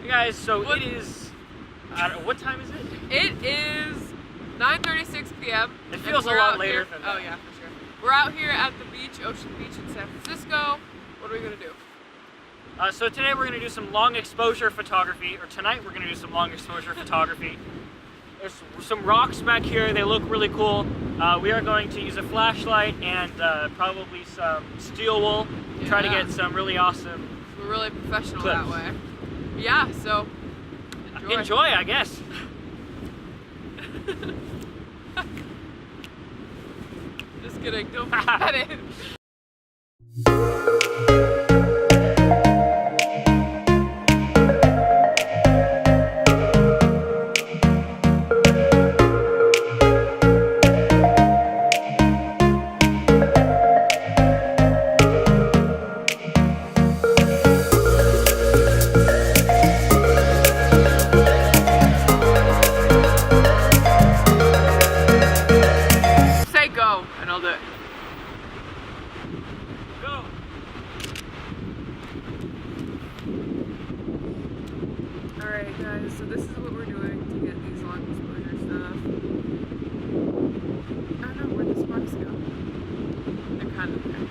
Hey guys, so it is, what time is it? It is 9:36 p.m. It feels a lot later here. than that. Oh yeah, for sure. We're out here at the beach, Ocean Beach in San Francisco. What are we gonna do? So today we're gonna do some long exposure photography, or tonight we're gonna do some long exposure photography. There's some rocks back here, they look really cool. We are going to use a flashlight and probably some steel wool to try to get some really awesome We're really professional clips. that way. Yeah, so enjoy, I guess. Just kidding, don't put that in. Say go, and I'll do it. Go. Alright guys, so this is what we're doing to get these long exposure stuff. I don't know where the sparks go. They're kind of there.